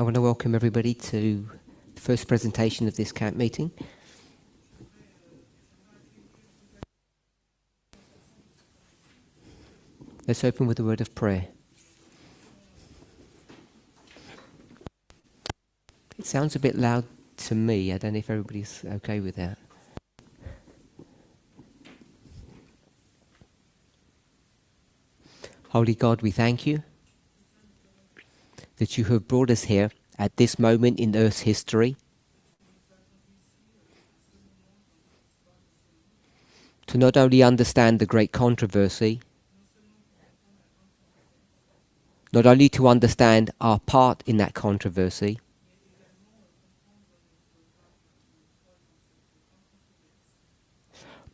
I want to welcome everybody to the first presentation of this camp meeting. Let's open with a word of prayer. It sounds a bit loud to me. I don't know if everybody's okay with that. Holy God, we thank you that you have brought us here at this moment in Earth's history to not only understand the great controversy, not only to understand our part in that controversy,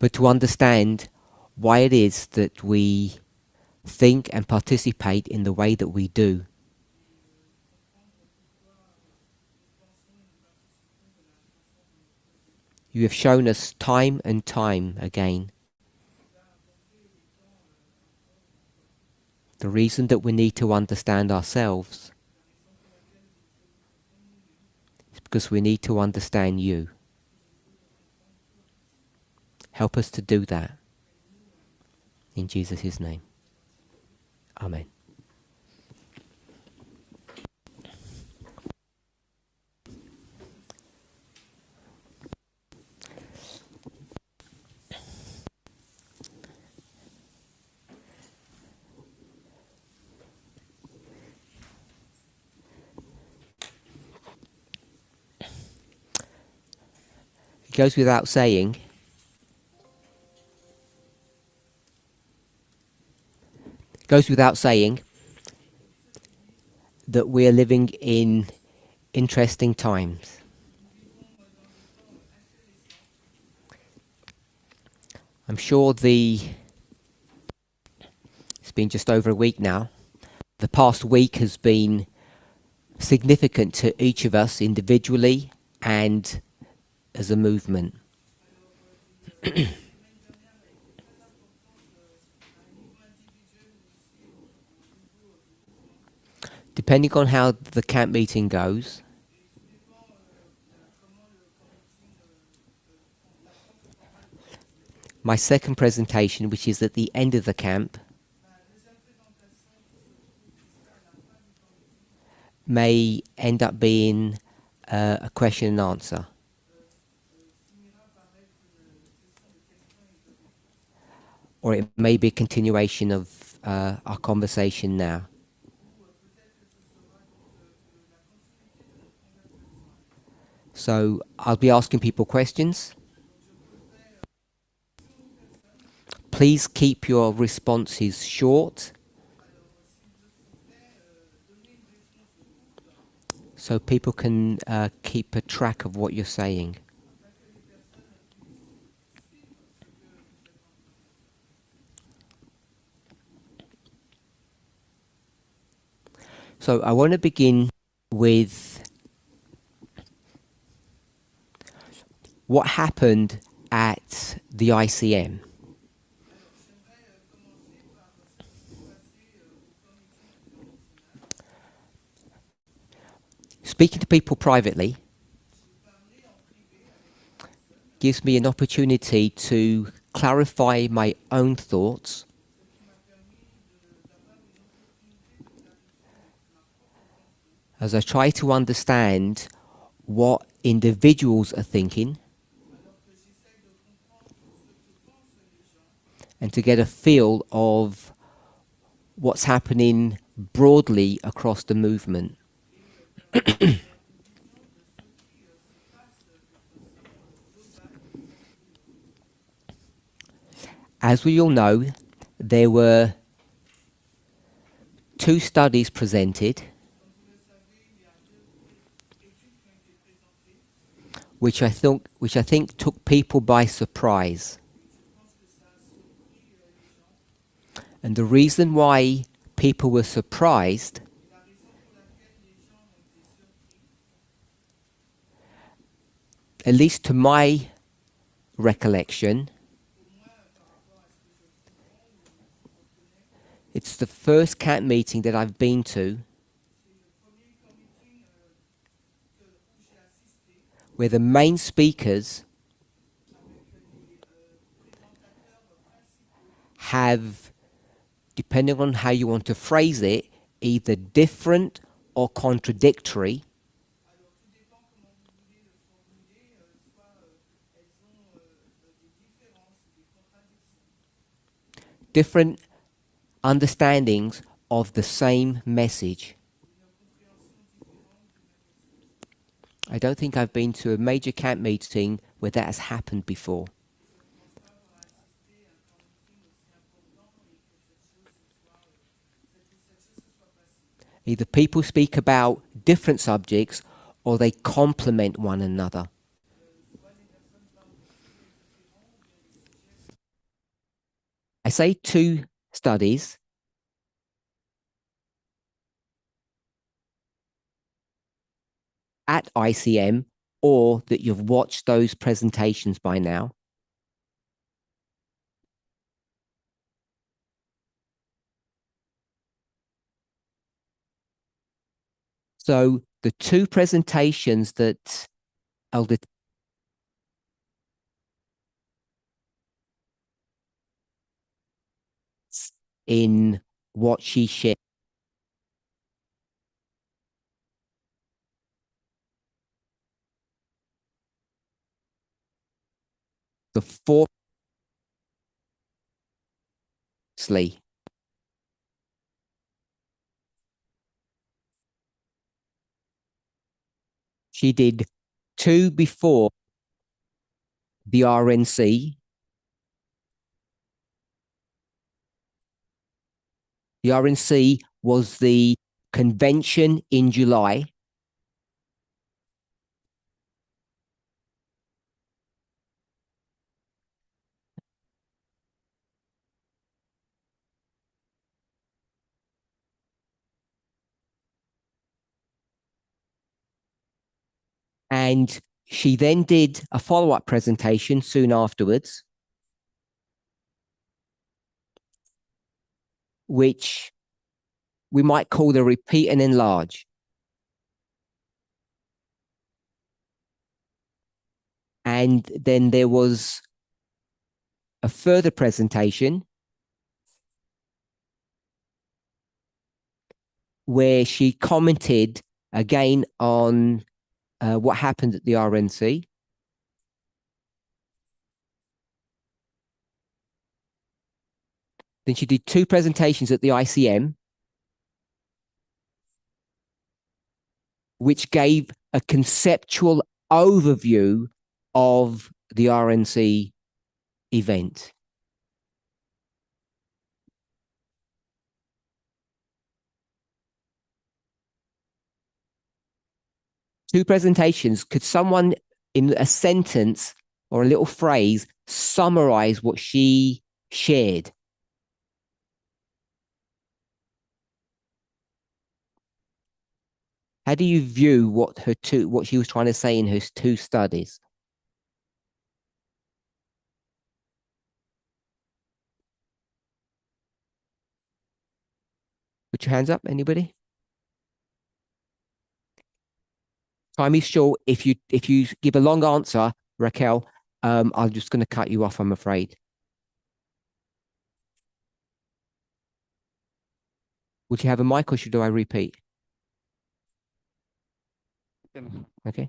but to understand why it is that we think and participate in the way that we do. You have shown us time and time again the reason that we need to understand ourselves is because we need to understand you. Help us to do that. In Jesus' name. Amen. It goes without saying that we are living in interesting times. I'm sure it's been just over a week now. The past week has been significant to each of us individually and as a movement. Depending on how the camp meeting goes, my second presentation, which is at the end of the camp, may end up being a question and answer. Or it may be a continuation of our conversation now. So I'll be asking people questions. Please keep your responses short so people can keep a track of what you're saying. So I want to begin with what happened at the ICM. Speaking to people privately gives me an opportunity to clarify my own thoughts as I try to understand what individuals are thinking and to get a feel of what's happening broadly across the movement. As we all know, there were 2 studies presented which I think took people by surprise. And the reason why people were surprised at least to my recollection, it's the first camp meeting that I've been to where the main speakers have, depending on how you want to phrase it, either different or contradictory, different understandings of the same message. I don't think I've been to a major camp meeting where that has happened before. Either people speak about different subjects or they complement one another. I say 2 studies. At ICM, or that you've watched those presentations by now. So the 2 presentations that Elder in what she shared, the 4 she did 2 before the RNC. The RNC was the convention in July. And she then did a follow-up presentation soon afterwards, which we might call the repeat and enlarge. And then there was a further presentation where she commented again on what happened at the RNC. Then she did 2 presentations at the ICM, which gave a conceptual overview of the RNC event. Two presentations. Could someone in a sentence or a little phrase summarize what she shared? How do you view what she was trying to say in her 2 studies? Put your hands up, anybody? Time is short. If you give a long answer, Raquel, I'm just going to cut you off, I'm afraid. Would you have a mic or should I repeat? Okay.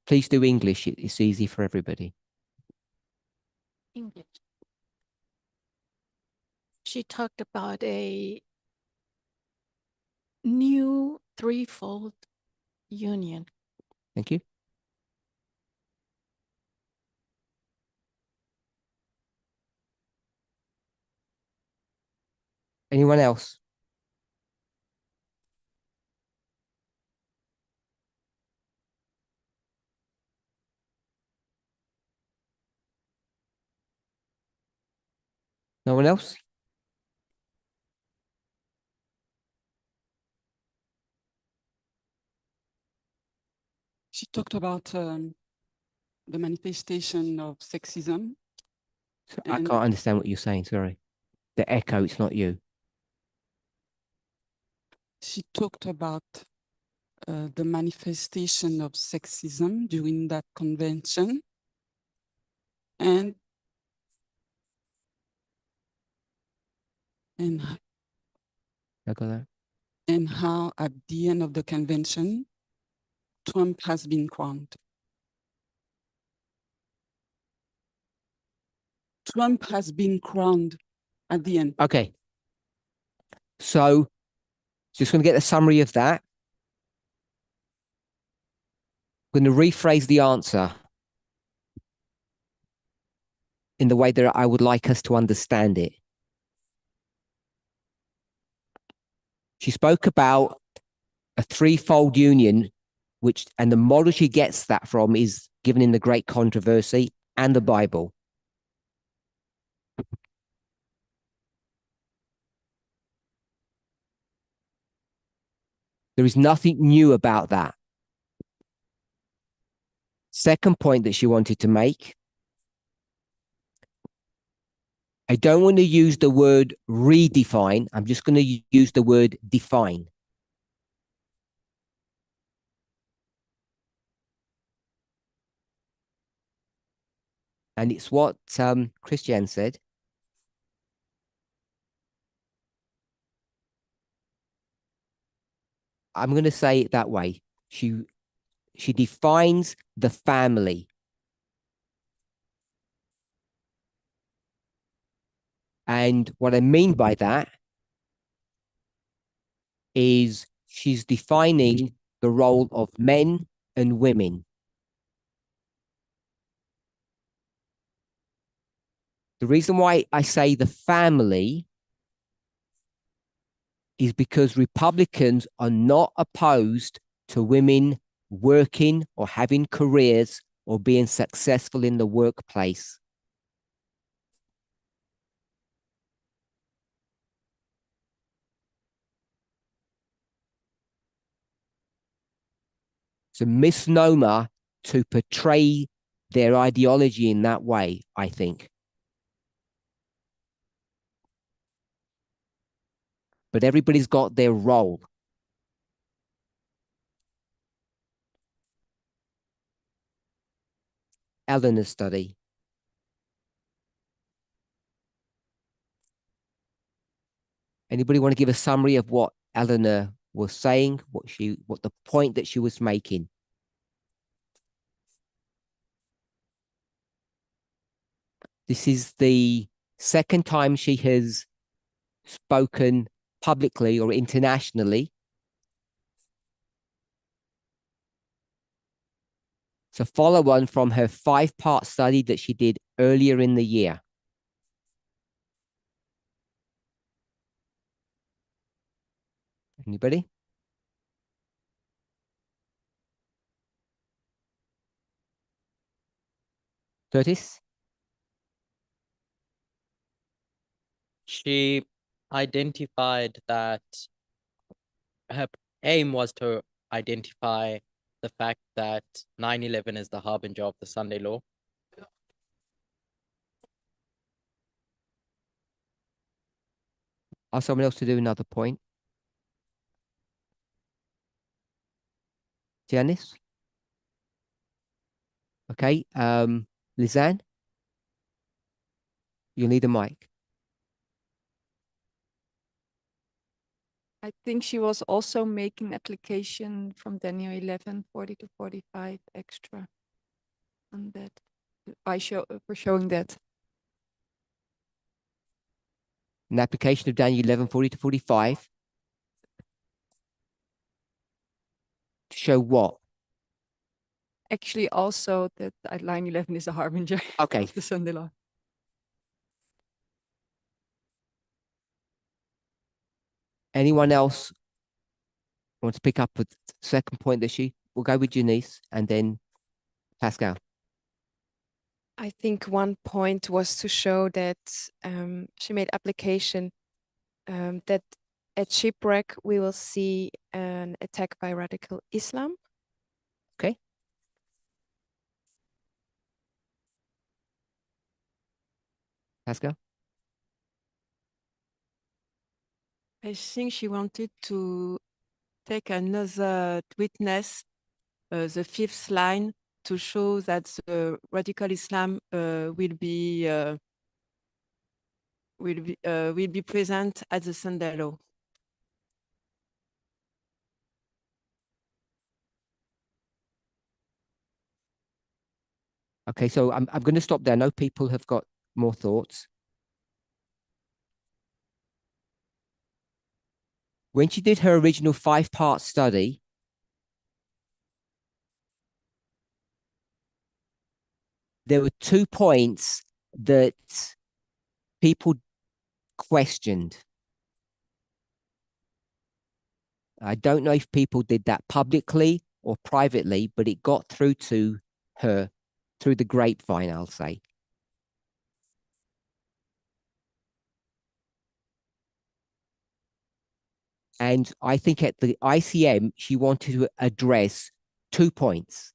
Please do English. It's easy for everybody. English. She talked about a new threefold union. Thank you. Anyone else? No one else? She talked about the manifestation of sexism. I can't understand what you're saying, sorry. The echo, it's not you. She talked about the manifestation of sexism during that convention, and and I got that. and how at the end of the convention, Trump has been crowned. Trump has been crowned at the end. Okay. So just going to get a summary of that. I'm going to rephrase the answer in the way that I would like us to understand it. She spoke about a threefold union, and the model she gets that from is given in the Great Controversy and the Bible. There is nothing new about that. Second point that she wanted to make, I don't want to use the word redefine. I'm just going to use the word define. And it's what Christiane said. I'm going to say it that way. She defines the family. And what I mean by that is she's defining the role of men and women. The reason why I say the family is because Republicans are not opposed to women working or having careers or being successful in the workplace. It's a misnomer to portray their ideology in that way, I think. But everybody's got their role. Eleanor's study. Anybody want to give a summary of what Eleanor was saying, what the point that she was making? This is the second time she has spoken publicly or internationally. It's a follow-on from her 5-part study that she did earlier in the year. Anybody? Curtis? She identified that her aim was to identify the fact that 9/11 is the harbinger of the Sunday law. Ask someone else to do another point. Janice? Okay, Lizanne? You'll need a mic. I think she was also making application from Daniel 11, 40 to 45 extra on that. For showing that. An application of Daniel 11, 40 to 45. To show what? Actually, also that line 11 is a harbinger Okay. of the Sunday law. Anyone else want to pick up the second point that we'll go with Janice and then Pascal. I think one point was to show that she made application that at shipwreck we will see an attack by radical Islam. Okay. Pascal? I think she wanted to take another witness, the fifth line, to show that the radical Islam will be present at the Sunday law. Okay, so I'm going to stop there. I know people have got more thoughts. When she did her original 5-part study, there were 2 points that people questioned. I don't know if people did that publicly or privately, but it got through to her through the grapevine, I'll say. And I think at the ICM, she wanted to address 2 points.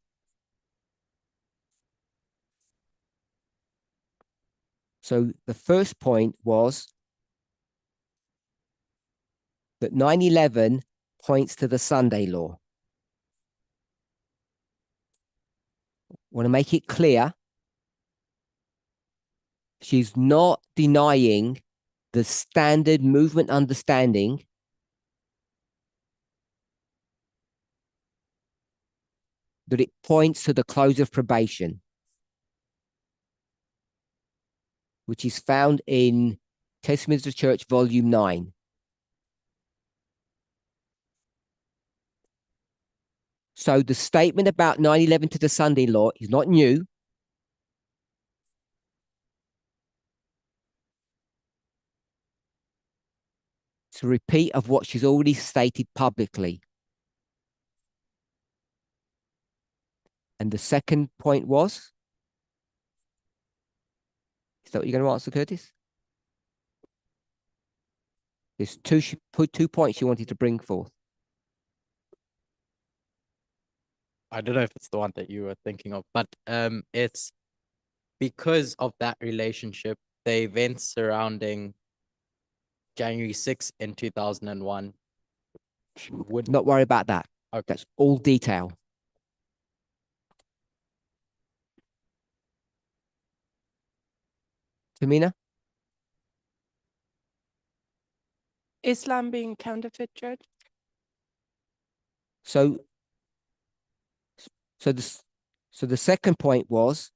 So the first point was that 9/11 points to the Sunday law. Want to make it clear, she's not denying the standard movement understanding that it points to the close of probation, which is found in Testimonies of the Church, Volume 9. So the statement about 9/11 to the Sunday law is not new. It's a repeat of what she's already stated publicly. And the second point was? Is that what you're going to answer, Curtis? There's 2 points she wanted to bring forth. I don't know if it's the one that you were thinking of, but it's because of that relationship, the events surrounding January 6th in 2001 would Not worry about that. Okay. That's all detail. Tamina? Islam being counterfeit, Judge? So the second point was,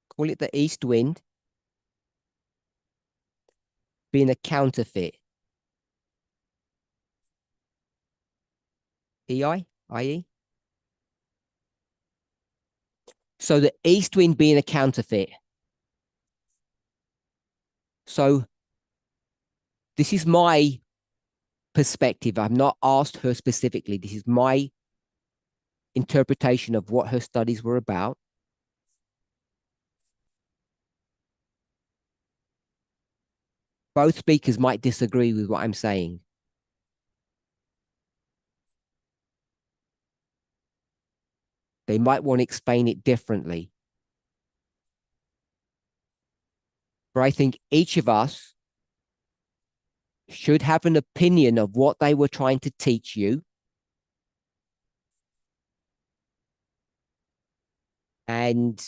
call it the east wind being a counterfeit. IE? So the east wind being a counterfeit. So this is my perspective. I've not asked her specifically. This is my interpretation of what her studies were about. Both speakers might disagree with what I'm saying. They might want to explain it differently. But I think each of us should have an opinion of what they were trying to teach you. And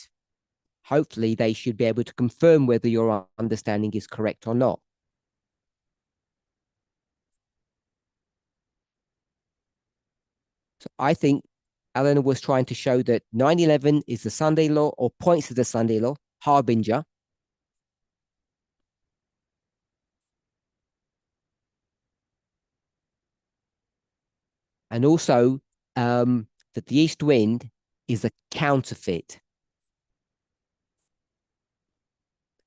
hopefully they should be able to confirm whether your understanding is correct or not. So I think Eleanor was trying to show that 9/11 is the Sunday law or points to the Sunday law, harbinger. And also that the east wind is a counterfeit.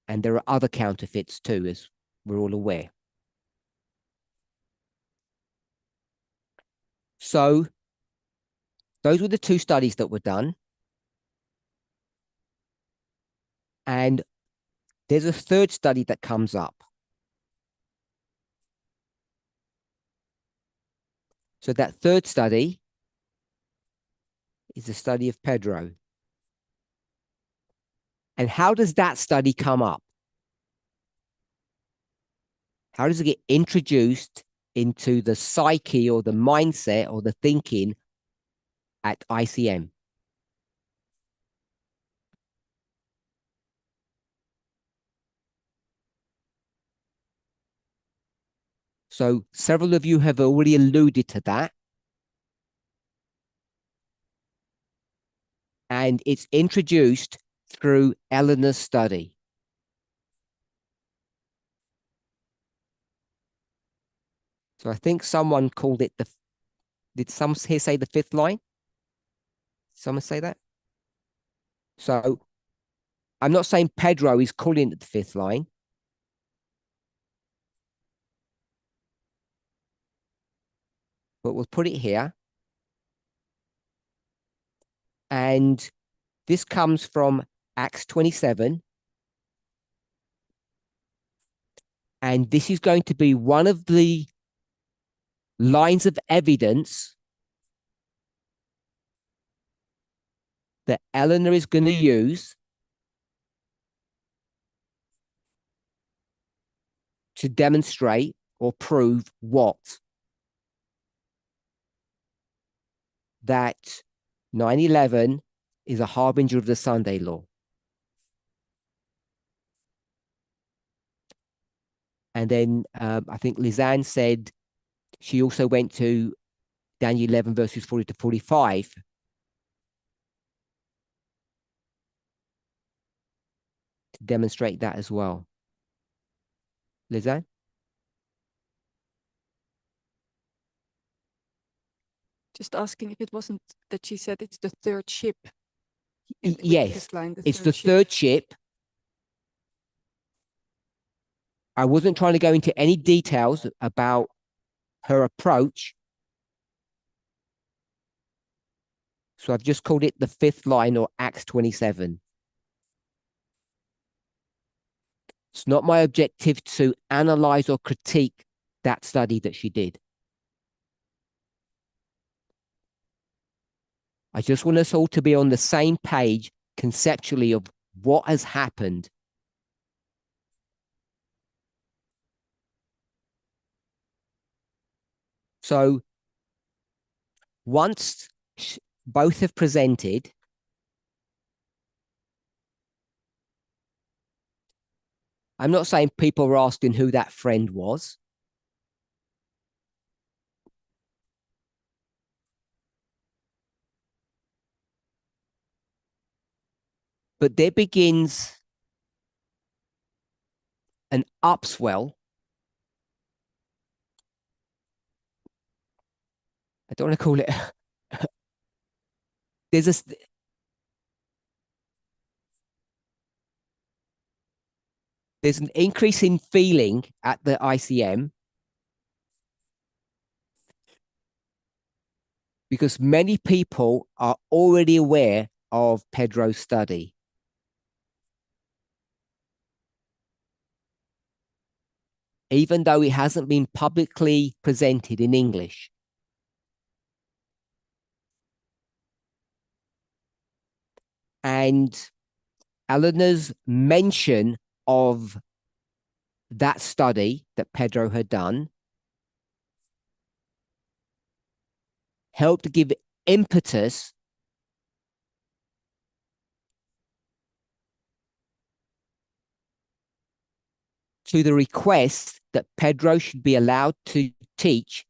And there are other counterfeits too, as we're all aware. So those were the 2 studies that were done. And there's a third study that comes up. So that third study is the study of Pedro. And how does that study come up? How does it get introduced into the psyche or the mindset or the thinking at ICM. So several of you have already alluded to that. And it's introduced through Eleanor's study. So I think someone called it did some here say the fifth line? Someone say that? So I'm not saying Pedro is calling it the fifth line. But we'll put it here. And this comes from Acts 27. And this is going to be one of the lines of evidence that Eleanor is going to use to demonstrate or prove what? That 9/11 is a harbinger of the Sunday law. And then I think Lisanne said she also went to Daniel 11 verses 40 to 45. To demonstrate that as well. Lisanne? Just asking if it wasn't that she said it's the third ship. With Yes, this line, it's the ship. third ship. I wasn't trying to go into any details about her approach. So I've just called it the fifth line or Acts 27. It's not my objective to analyze or critique that study that she did. I just want us all to be on the same page conceptually of what has happened. So once both have presented, I'm not saying people were asking who that friend was. But there begins an upswell. I don't want to call it. There's an increase in feeling at the ICM because many people are already aware of Pedro's study. Even though it hasn't been publicly presented in English. And Eleanor's mention of that study that Pedro had done helped give impetus to the request that Pedro should be allowed to teach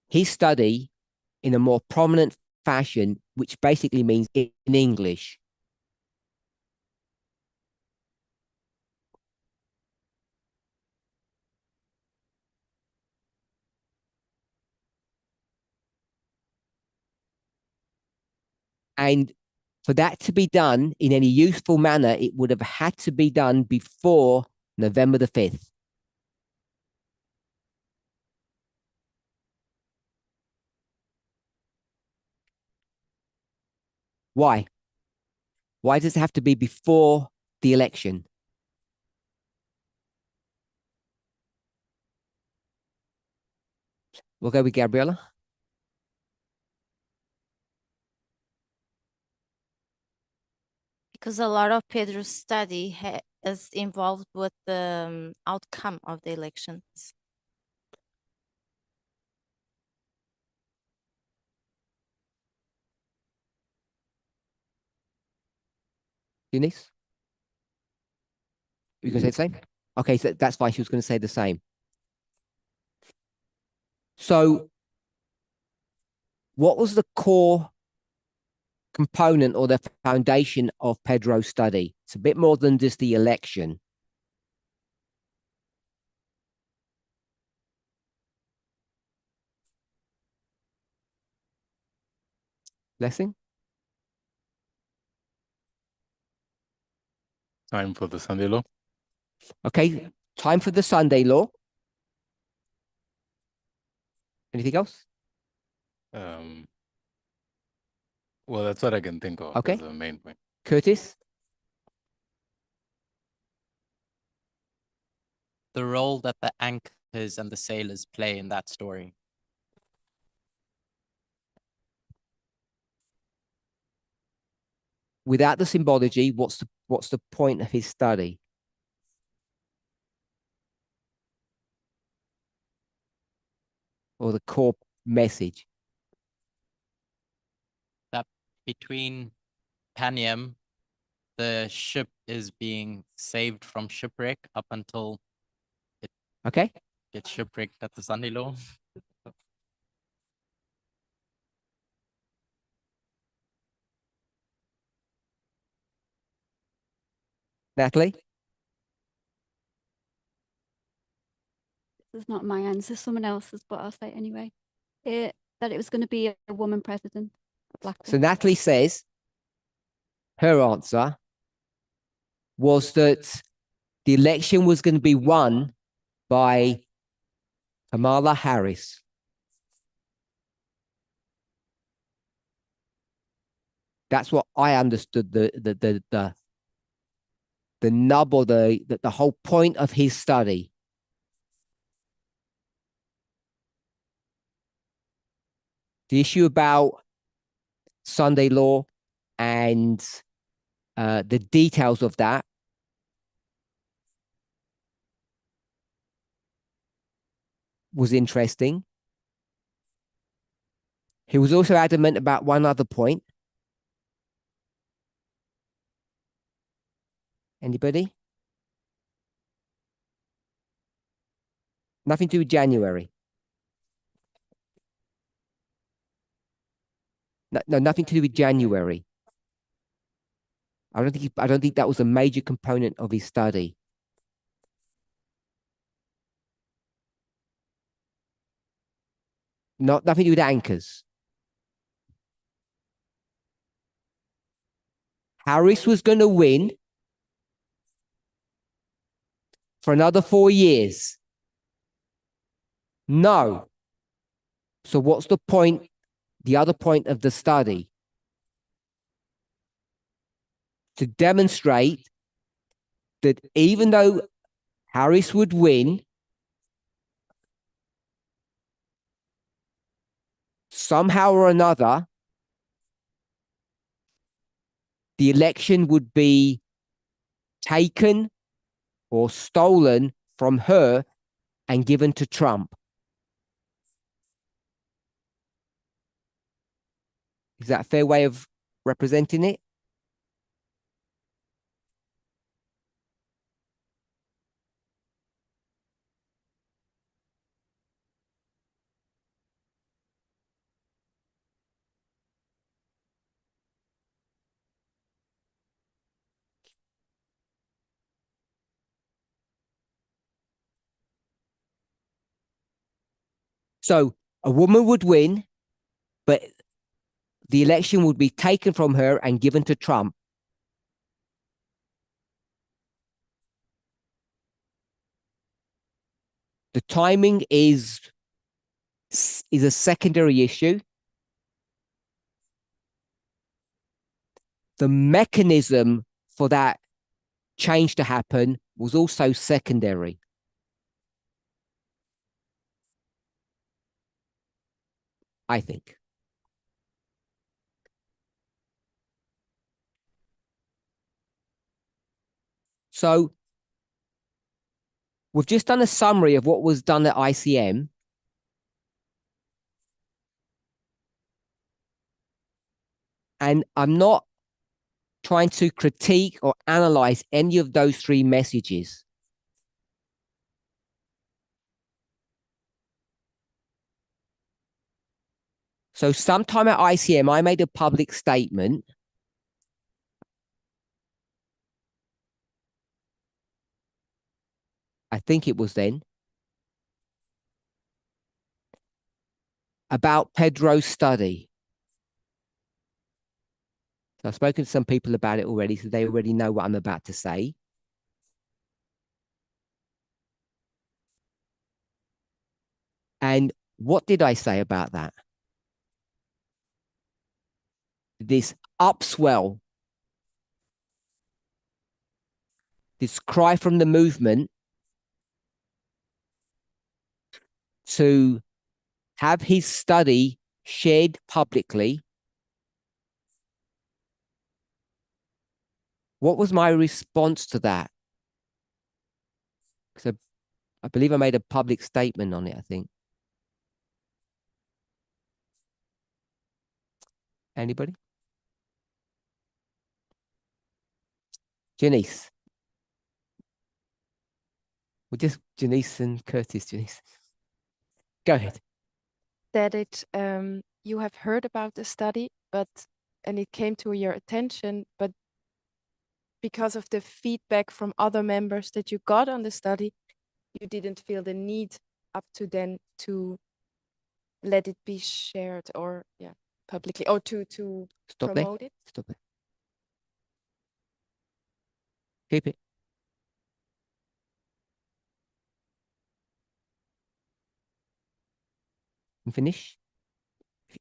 his study in a more prominent fashion, which basically means in English. And for that to be done in any useful manner, it would have had to be done before November the 5th. Why? Why does it have to be before the election? We'll go with Gabriella. Because a lot of Pedro's study is involved with the outcome of the elections. Eunice? You going to say the same? Okay, so that's fine. She was going to say the same. So, what was the core component or the foundation of Pedro's study? It's a bit more than just the election. Blessing? Time for the Sunday law. Okay, time for the Sunday law. Anything else? Well, that's what I can think of Okay. as the main point. Curtis? The role that the anchors and the sailors play in that story. Without the symbology, what's the point of his study? Or the core message? That between Panium, the ship is being saved from shipwreck up until Okay. gets shipwrecked at the Sunday law. Natalie? This is not my answer, someone else's, but I'll say it anyway. That it was going to be a woman president. So Natalie says her answer was that the election was going to be won by Kamala Harris. That's what I understood the nub or the whole point of his study. The issue about Sunday law and the details of that was interesting. He was also adamant about one other point. Anybody? Nothing to do with January. No, nothing to do with January. I don't think that was a major component of his study. Nothing to do with anchors. Harris was going to win for another 4 years. No. So what's the point, the other point of the study? To demonstrate that even though Harris would win, somehow or another, the election would be taken or stolen from her and given to Trump. Is that a fair way of representing it? So a woman would win, but the election would be taken from her and given to Trump. The timing is a secondary issue. The mechanism for that change to happen was also secondary. I think. So we've just done a summary of what was done at ICM. And I'm not trying to critique or analyze any of those three messages. So sometime at ICM, I made a public statement I think it was then, about Pedro's study. So I've spoken to some people about it already, so they already know what I'm about to say. And what did I say about that? This upswell, this cry from the movement to have his study shared publicly. What was my response to that? Because I believe I made a public statement on it, I think. Anybody? Janice. Well, just Janice and Curtis, Janice. Go ahead. That you have heard about the study, and it came to your attention, but because of the feedback from other members that you got on the study, you didn't feel the need up to then to let it be shared or publicly, or to Stop there. promote it. Stop there. Keep it. And finish.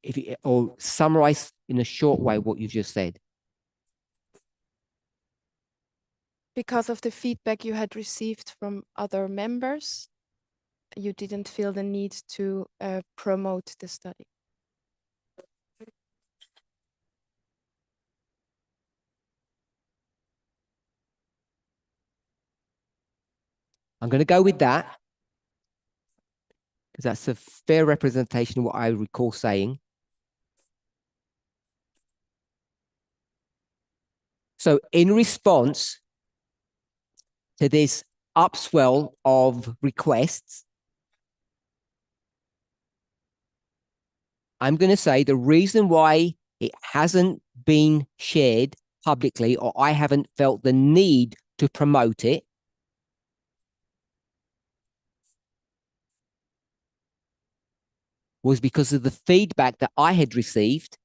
If you, or summarize in a short way what you've just said. Because of the feedback you had received from other members, you didn't feel the need to promote the study. I'm going to go with that because that's a fair representation of what I recall saying. So in response to this upswell of requests, I'm going to say the reason why it hasn't been shared publicly, or I haven't felt the need to promote it, was because of the feedback that I had received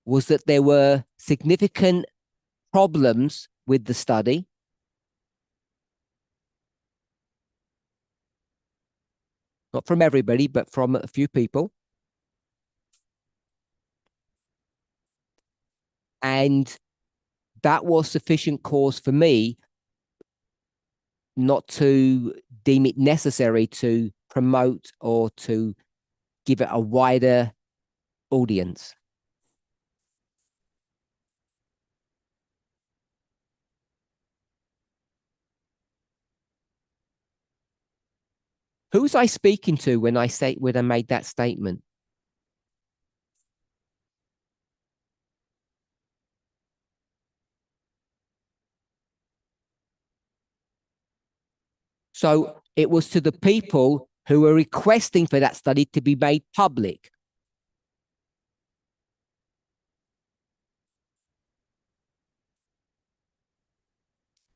was that there were significant problems with the study. Not from everybody, but from a few people. And that was sufficient cause for me not to deem it necessary to promote or to give it a wider audience. Who was I speaking to when I made that statement? So it was to the people who were requesting for that study to be made public.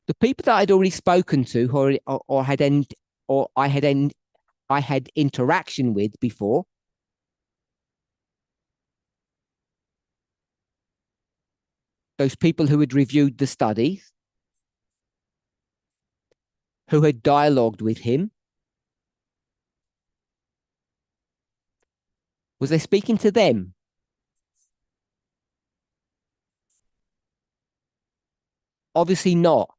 The people that I'd already spoken to, I had interaction with before, those people who had reviewed the study, who had dialogued with him. Was I speaking to them? Obviously not,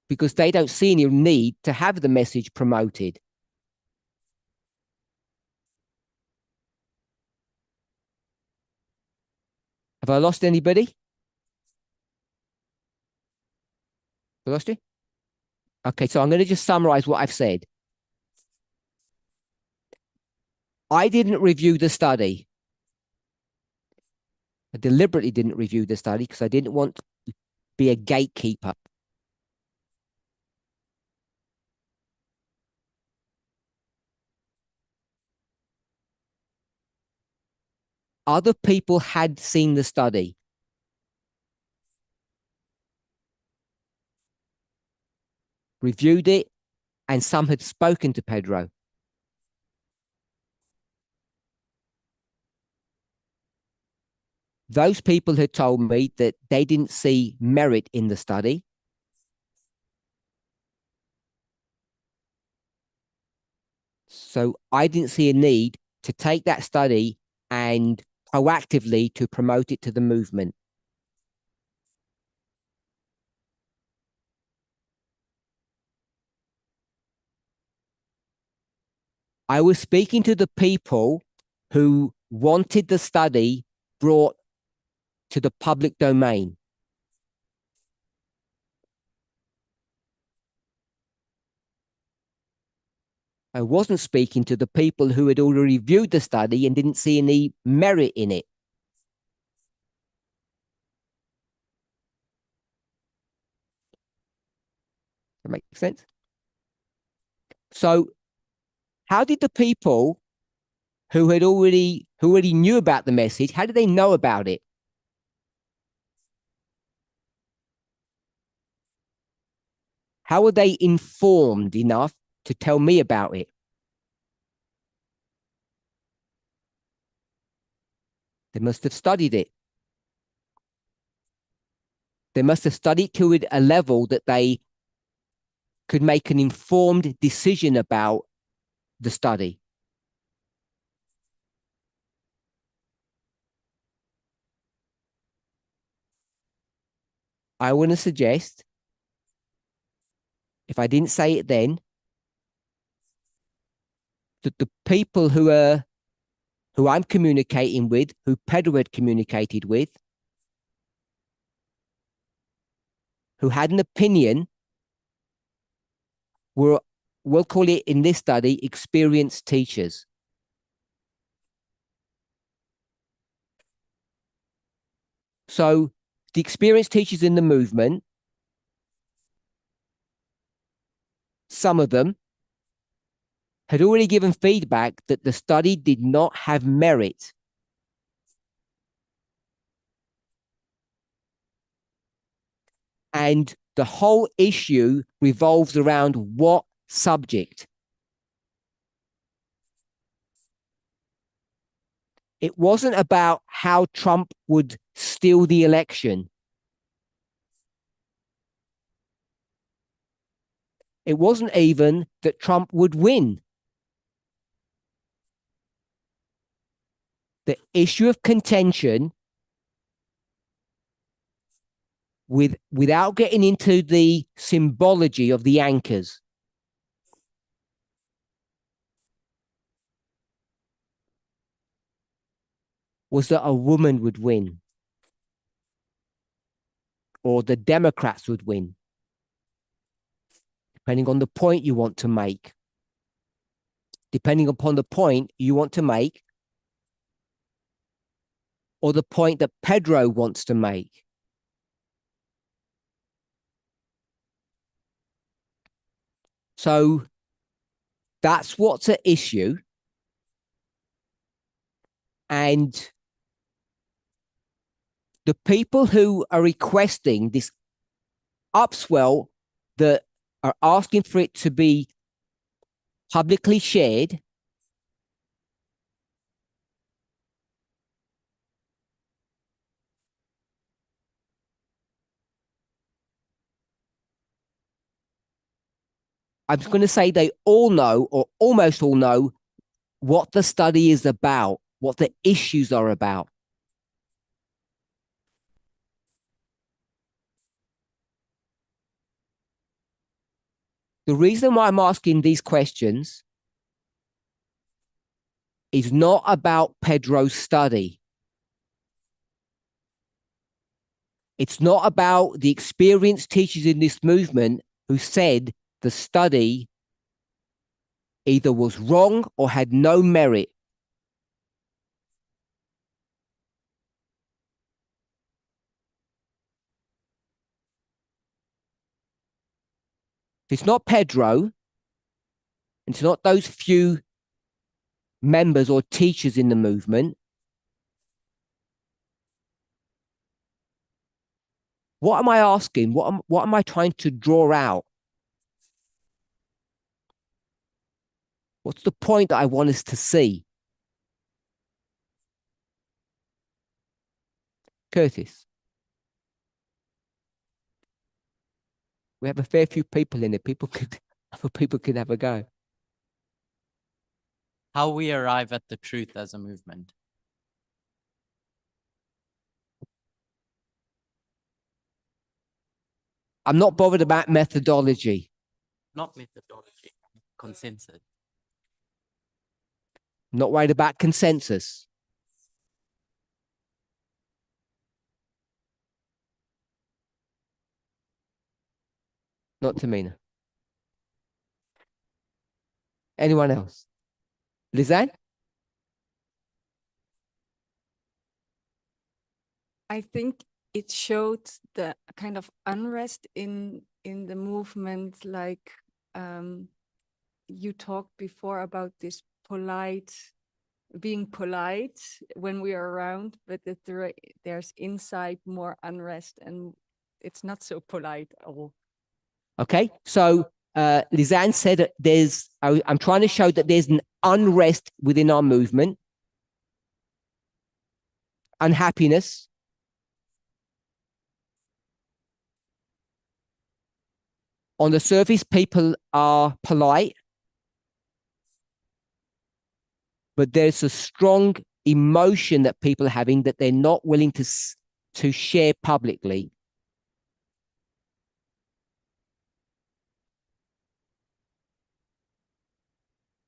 because they don't see any need to have the message promoted. Have I lost anybody? Have I lost you? Okay, so I'm going to just summarize what I've said. I didn't review the study. I deliberately didn't review the study because I didn't want to be a gatekeeper. Other people had seen the study. Reviewed it, and some had spoken to Pedro. Those people had told me that they didn't see merit in the study. So I didn't see a need to take that study and proactively to promote it to the movement. I was speaking to the people who wanted the study brought to the public domain. I wasn't speaking to the people who had already reviewed the study and didn't see any merit in it. That makes sense? So how did the people who already knew about the message, how did they know about it? How were they informed enough to tell me about it? They must have studied it. They must have studied to a level that they could make an informed decision about the study. I want to suggest, if I didn't say it then, that the people who I'm communicating with, who Pedro had communicated with, who had an opinion, were, we'll call it in this study, experienced teachers. So the experienced teachers in the movement, some of them had already given feedback that the study did not have merit. And the whole issue revolves around what subject? It wasn't about how Trump would steal the election. It wasn't even that Trump would win. The issue of contention, without getting into the symbology of the anchors, was that a woman would win, or the Democrats would win, depending on the point you want to make. Depending upon the point you want to make, or the point that Pedro wants to make. So that's what's at issue. And the people who are requesting this upswell, that are asking for it to be publicly shared, I'm going to say they all know, or almost all know, what the study is about, what the issues are about. The reason why I'm asking these questions is not about Pedro's study. It's not about the experienced teachers in this movement who said the study either was wrong or had no merit. If it's not Pedro, and it's not those few members or teachers in the movement, what am I asking? What am I trying to draw out? What's the point that I want us to see? Curtis. We have a fair few people in it. Other people could have a go. How we arrive at the truth as a movement. I'm not bothered about methodology. Not methodology, consensus. I'm not worried about consensus. Not Tamina. Anyone else? Lizanne? I think it showed the kind of unrest in the movement, like you talked before about this being polite when we are around, but that there's inside more unrest and it's not so polite at all. Okay, so Lizanne said that I'm trying to show that there's an unrest within our movement, unhappiness. On the surface, people are polite, but there's a strong emotion that people are having that they're not willing to share publicly.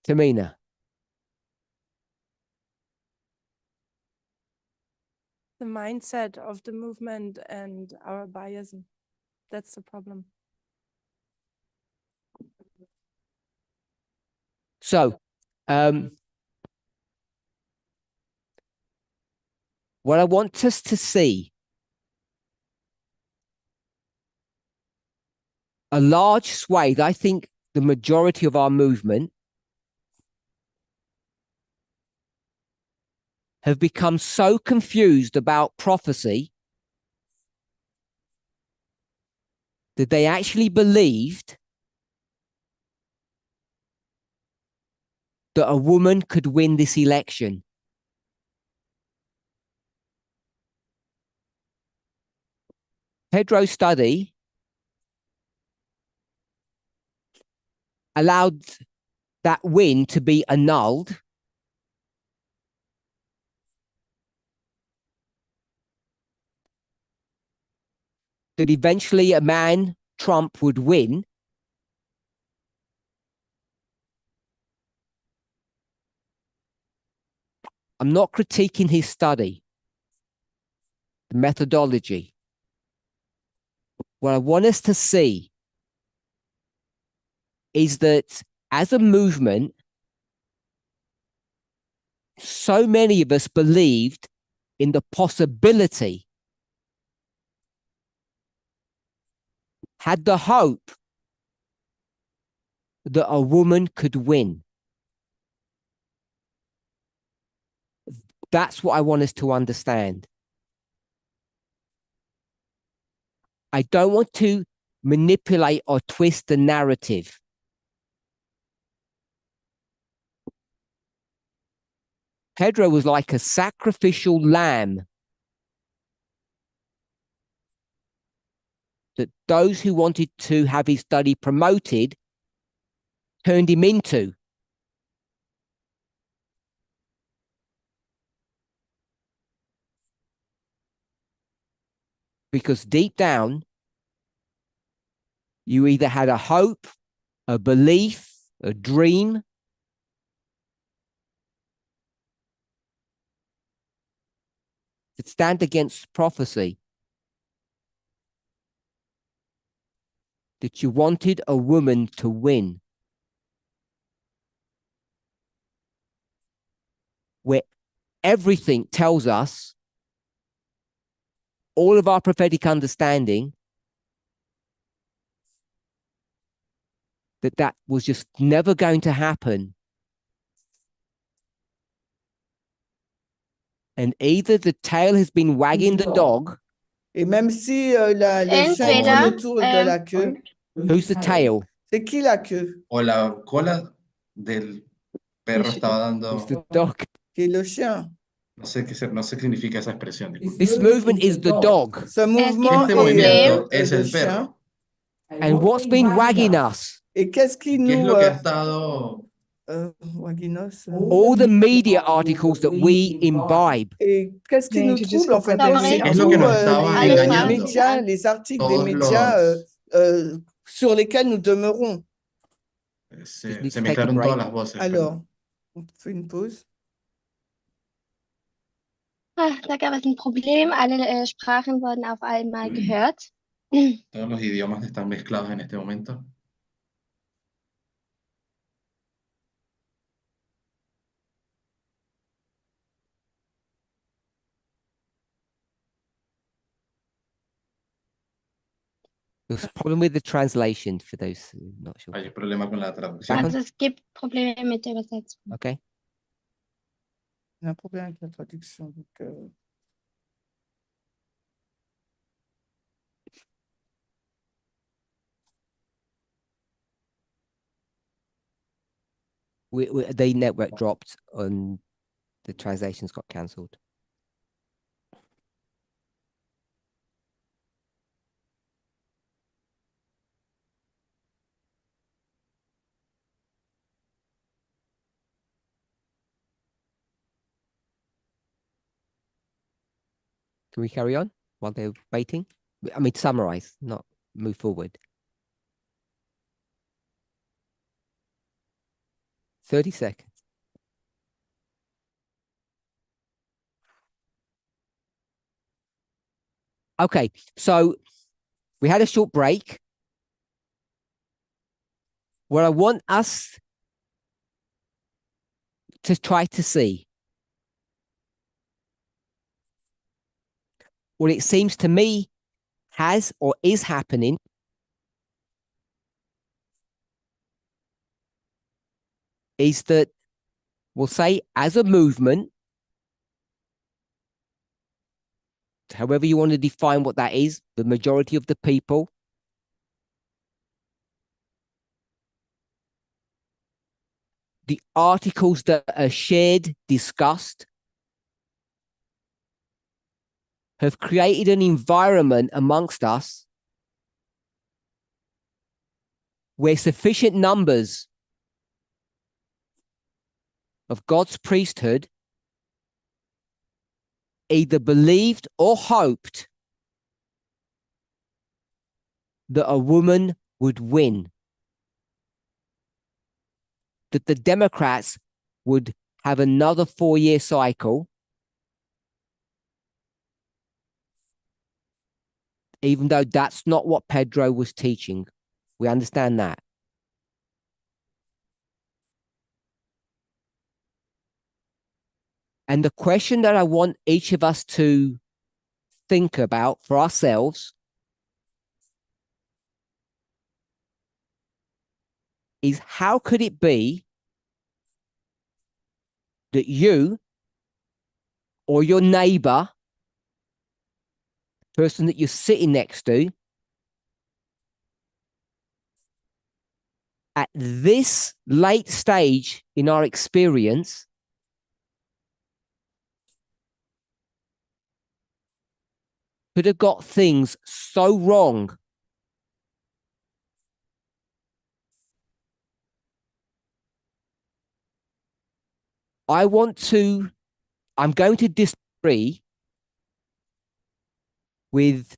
Tamina. The mindset of the movement and our bias. That's the problem. So, what I want us to see, a large swathe, I think the majority of our movement have become so confused about prophecy that they actually believed that a woman could win this election. Pedro's study allowed that win to be annulled that eventually a man, Trump, would win. I'm not critiquing his study, the methodology. What I want us to see is that as a movement, so many of us believed in the possibility, had the hope that a woman could win. That's what I want us to understand. I don't want to manipulate or twist the narrative. Pedro was like a sacrificial lamb that those who wanted to have his study promoted turned him into. Because deep down, you either had a hope, a belief, a dream, that stand against prophecy, that you wanted a woman to win, where everything tells us, all of our prophetic understanding, that that was just never going to happen. And either the tail has been wagging the dog. Et même si le chien Entweder, tourne autour de la queue, Who's the tail? c'est qui la queue? O la cola del perro estaba Who's the dando. dog? Qui est le chien? No sé no sé qué significa esa expresión. disculpe. This movement is the dog. Ce mouvement Este est, movimiento es le el chien. perro. And what's been wagging us? Et qu'est-ce qui ¿Qué es nous... lo que ha estado? wagging us, All the media articles that we imbibe. Et qu'est-ce qui nous trouble en fait? C'est ¿Qué es lo que tous nos estaba les engañando? médias, les articles des Todos médias sur lesquels nous demeurons. Se need to take a mezclaron break. todas las voces. Alors, on fait une pause. Da gab es ein Problem. Alle Sprachen wurden auf einmal gehört. Todos los idiomas están mezclados en este momento. There's a problem with the translation for those who are not sure. Hay un problema con la traducción. Back Also es gibt Probleme mit der Übersetzung. Okay. Il y a un problème avec la traduction. Donc, The network dropped and the translations got cancelled. Can we carry on while they're waiting? I mean, summarize, not move forward. 30 seconds. Okay, so we had a short break. What I want us to try to see, what it seems to me has or is happening, is that we'll say as a movement, however you want to define what that is, the majority of the people the articles that are shared, discussed, have created an environment amongst us where sufficient numbers of God's priesthood either believed or hoped that a woman would win, that the Democrats would have another 4-year cycle, even though that's not what Pedro was teaching. We understand that. And the question that I want each of us to think about for ourselves is, how could it be that you or your neighbor, person that you're sitting next to, at this late stage in our experience, could have got things so wrong? I'm going to disagree with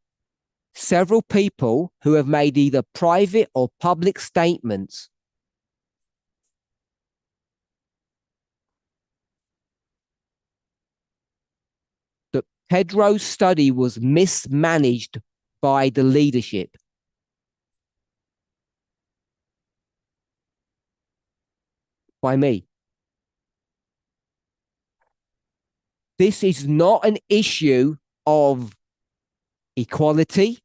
several people who have made either private or public statements that Pedro's study was mismanaged by the leadership. By me. This is not an issue of equality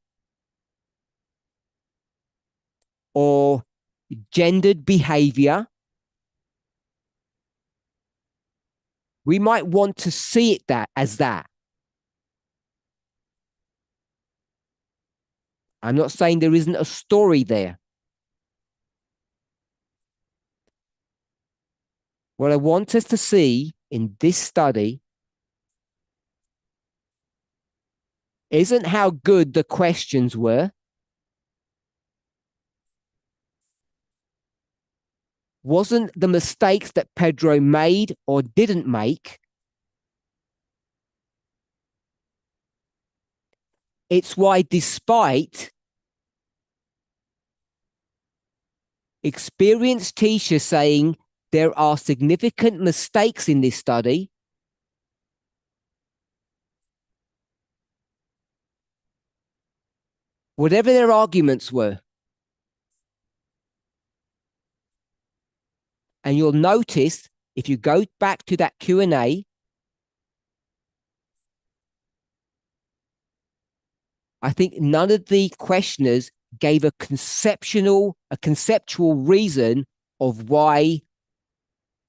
or gendered behavior, we might want to see it as that. I'm not saying there isn't a story there. What I want us to see in this study isn't how good the questions were, wasn't the mistakes that Pedro made or didn't make. It's why, despite experienced teachers saying there are significant mistakes in this study, whatever their arguments were, and you'll notice if you go back to that Q&A, I think none of the questioners gave a conceptual reason of why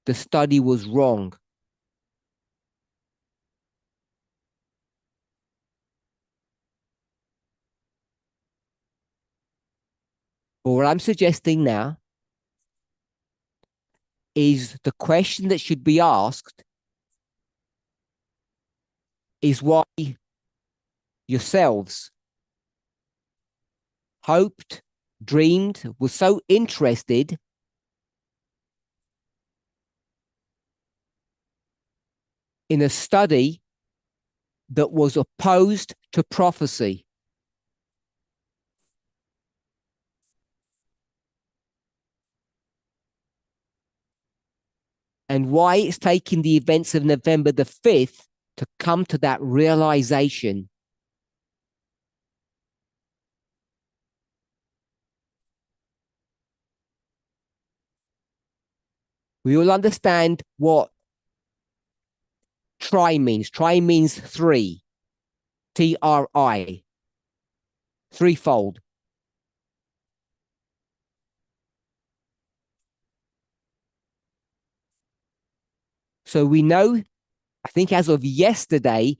the study was wrong. But what I'm suggesting now is the question that should be asked is why yourselves hoped, dreamed, were so interested in a study that was opposed to prophecy. And why it's taking the events of November the 5th to come to that realization. We all understand what tri means. Tri means three. T-R-I. Threefold. So we know, I think as of yesterday,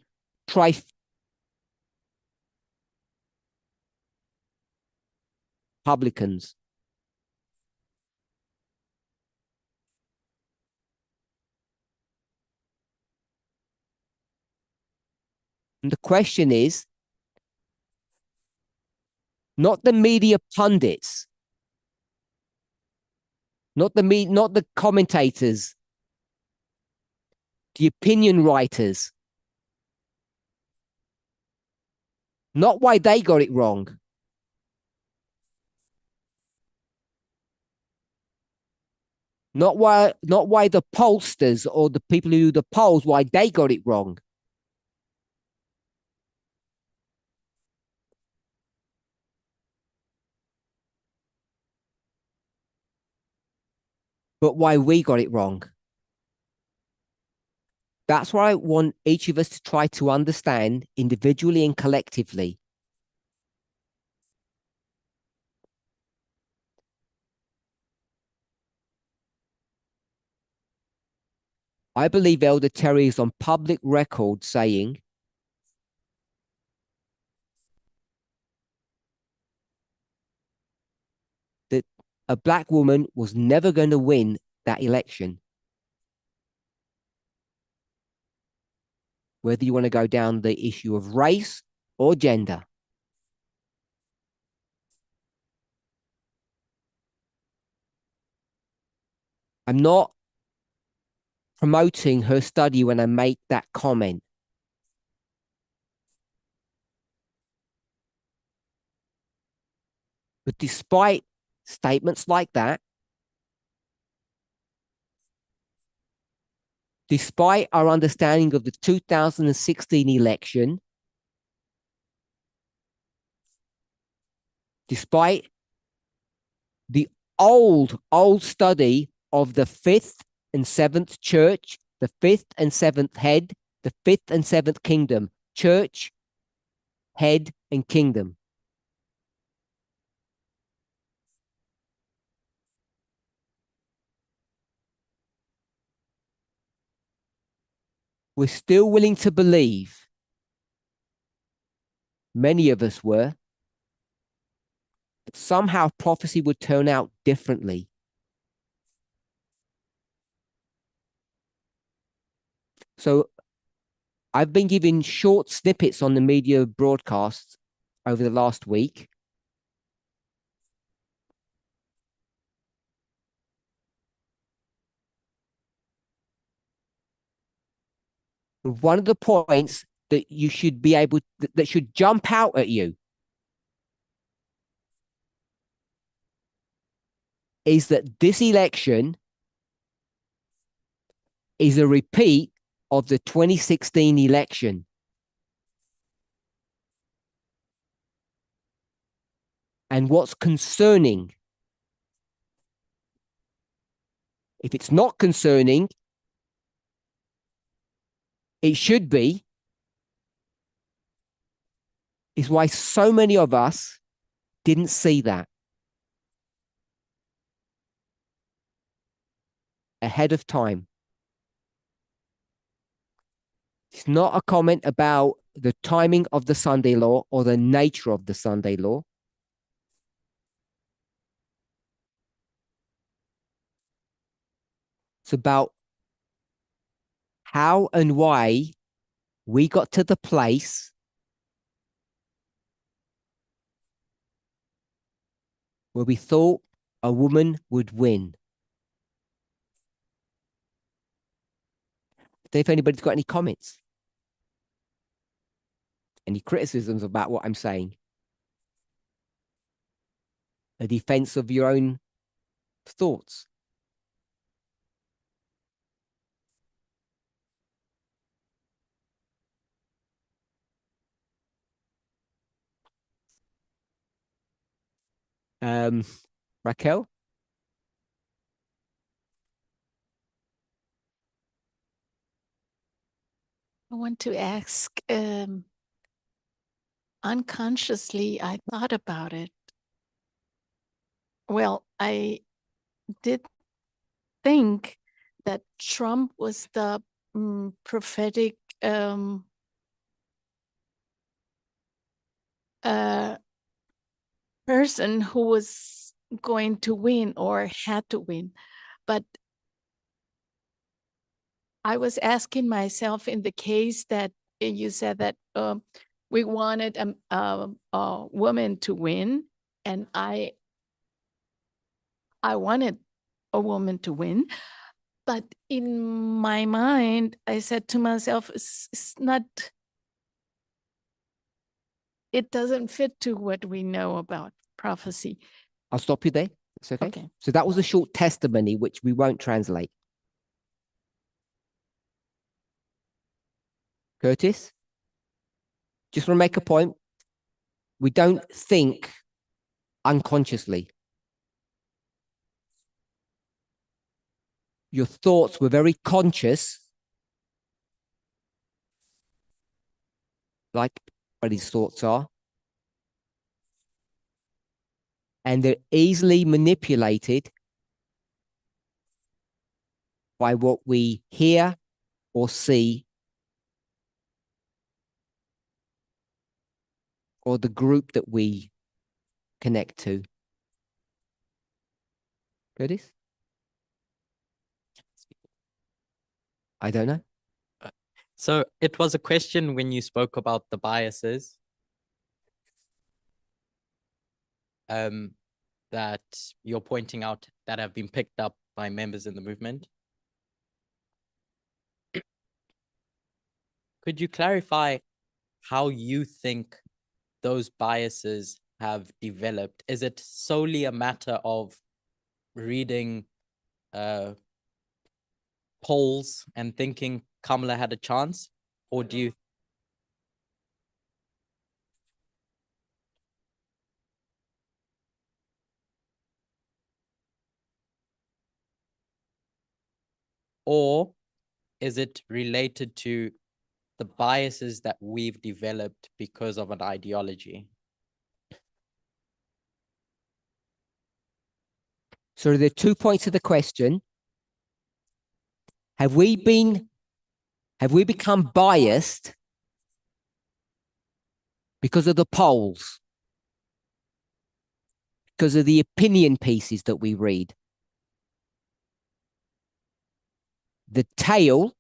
Republicans. And the question is, not the media pundits, not the commentators, the opinion writers, not why they got it wrong. Not why the pollsters or the people who do the polls, why they got it wrong. But why we got it wrong. That's what I want each of us to try to understand individually and collectively. I believe Elder Terry is on public record saying that a black woman was never going to win that election. Whether you want to go down the issue of race or gender. I'm not promoting her study when I make that comment. But despite statements like that, despite our understanding of the 2016 election, despite the old study of the 5th and 7th church, the 5th and 7th head, the 5th and 7th kingdom, church, head, and kingdom. we're still willing to believe, many of us were, that somehow prophecy would turn out differently. So I've been giving short snippets on the media broadcasts over the last week. One of the points that you should be able that should jump out at you is that this election is a repeat of the 2016 election. And what's concerning, if it's not concerning, it should be, is why so many of us didn't see that ahead of time. It's not a comment about the timing of the Sunday law or the nature of the Sunday law. It's about how and why we got to the place where we thought a woman would win. If anybody's got any comments, any criticisms about what I'm saying, a defense of your own thoughts. Raquel? I want to ask, unconsciously, I thought about it. Well, I did think that Trump was the prophetic person who was going to win or had to win. But I was asking myself, in the case that you said that we wanted a woman to win, and I wanted a woman to win. But in my mind, I said to myself, it's not, it doesn't fit to what we know about prophecy. I'll stop you there. It's okay. Okay. So that was a short testimony, which we won't translate. Curtis? Just want to make a point. We don't think unconsciously. Your thoughts were very conscious, like everybody's thoughts are, and they're easily manipulated by what we hear or see, or the group that we connect to. Curtis? I don't know. So it was a question when you spoke about the biases that you're pointing out that have been picked up by members in the movement. Could you clarify how you think those biases have developed? Is it solely a matter of reading polls and thinking Kamala had a chance, or do you? Or is it related to the biases that we've developed because of an ideology? So there are 2 points of the question. Have we been Have we become biased because of the polls? Because of the opinion pieces that we read? The tail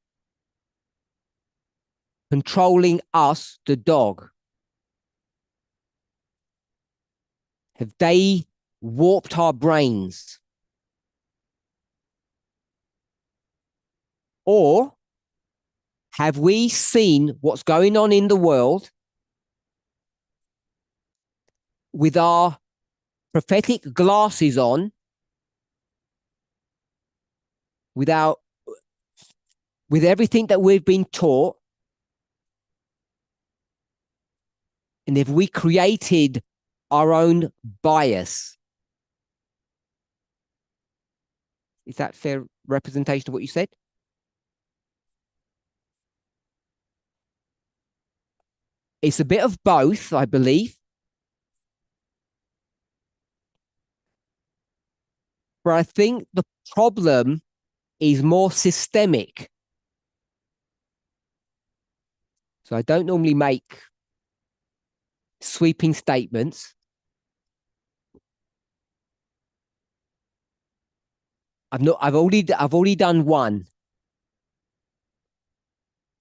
controlling us, the dog. Have they warped our brains? Or have we seen what's going on in the world with our prophetic glasses on, with everything that we've been taught, and have we created our own bias? Is that fair representation of what you said? It's a bit of both, I believe. But I think the problem is more systemic. So I don't normally make sweeping statements. I've already done one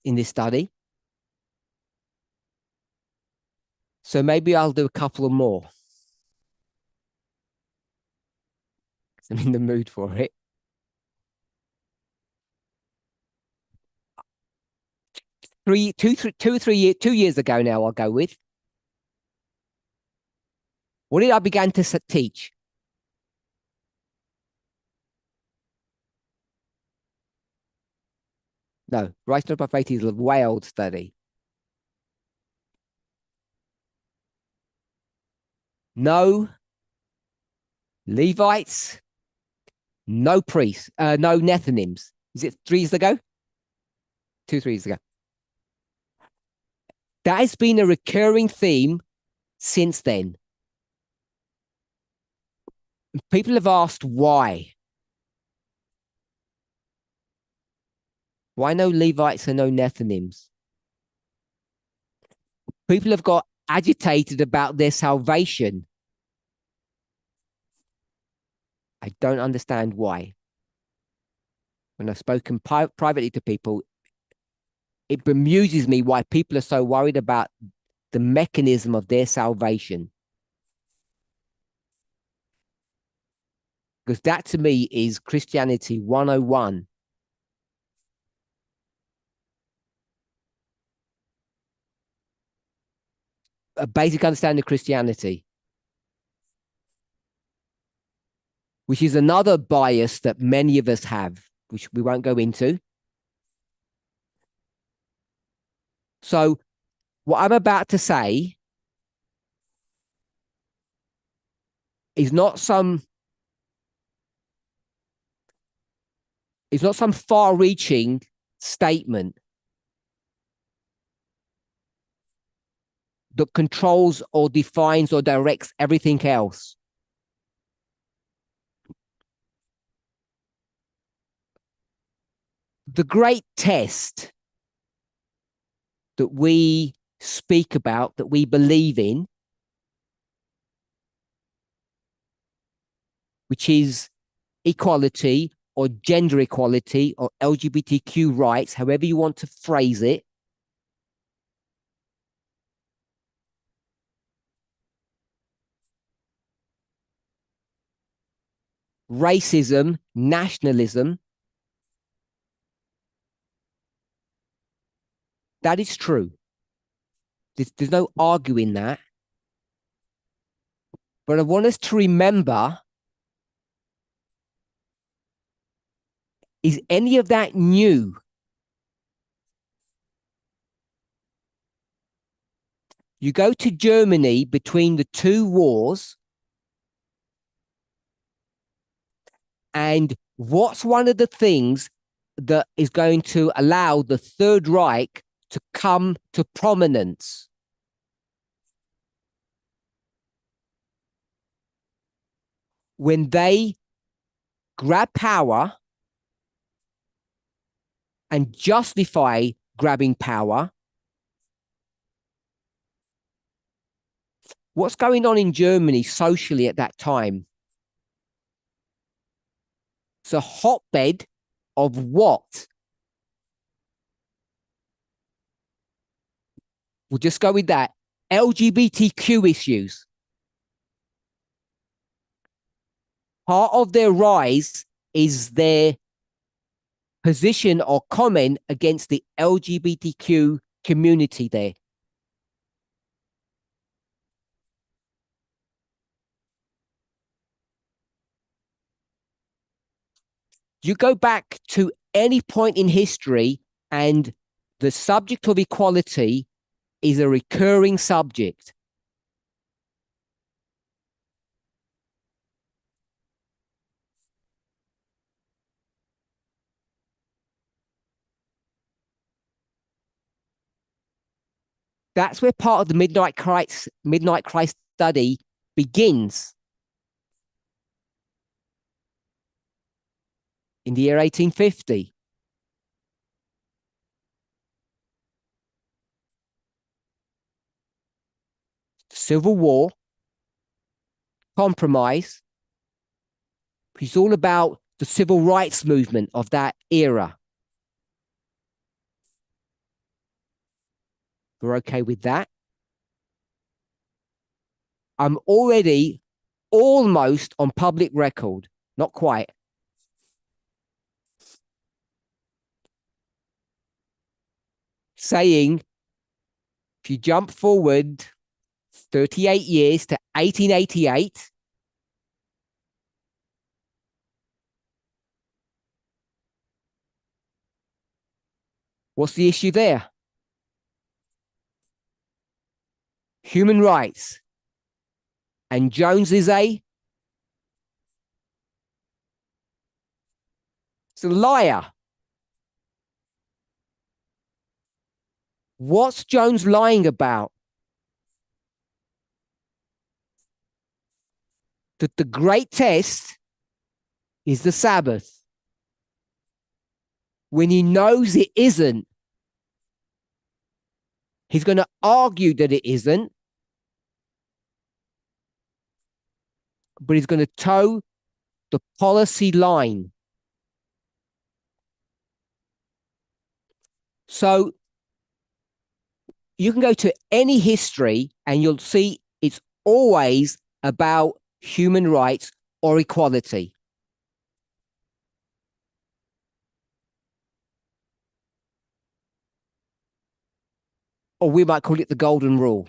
in this study. So maybe I'll do a couple of more. I'm in the mood for it. Two years ago now, I'll go with. What did I begin to teach? No, Righteousness by Faith is a way old study. No Levites, no priests, no Nethinims. Is it 3 years ago? 3 years ago. That has been a recurring theme since then. People have asked why. Why no Levites and no Nethinims? People have got agitated about their salvation. I don't understand why. When I've spoken privately to people, it bemuses me why people are so worried about the mechanism of their salvation. Because that to me is Christianity 101. A basic understanding of Christianity. Which is another bias that many of us have, which we won't go into. So what I'm about to say is not some far-reaching statement that controls or defines or directs everything else. The great test that we speak about, that we believe in, which is equality or gender equality or LGBTQ rights, however you want to phrase it, racism, nationalism, that is true. There's no arguing that. But I want us to remember, is any of that new? You go to Germany between the two wars, and what's one of the things that is going to allow the Third Reich to come to prominence? When they grab power and justify grabbing power. What's going on in Germany socially at that time? It's a hotbed of what? We'll just go with that. LGBTQ issues. Part of their rise is their position or comment against the LGBTQ community there. You go back to any point in history and the subject of equality is a recurring subject. That's where part of the Midnight Christ study begins. In the year 1850. Civil War, compromise. It's all about the civil rights movement of that era. We're okay with that. I'm already almost on public record, not quite. Saying, if you jump forward 38 years to 1888, what's the issue there? Human rights. And Jones is it's a liar. What's Jones lying about? That the great test is the Sabbath. When he knows it isn't, he's going to argue that it isn't, but he's going to toe the policy line. So you can go to any history and you'll see it's always about human rights or equality. Or we might call it the golden rule.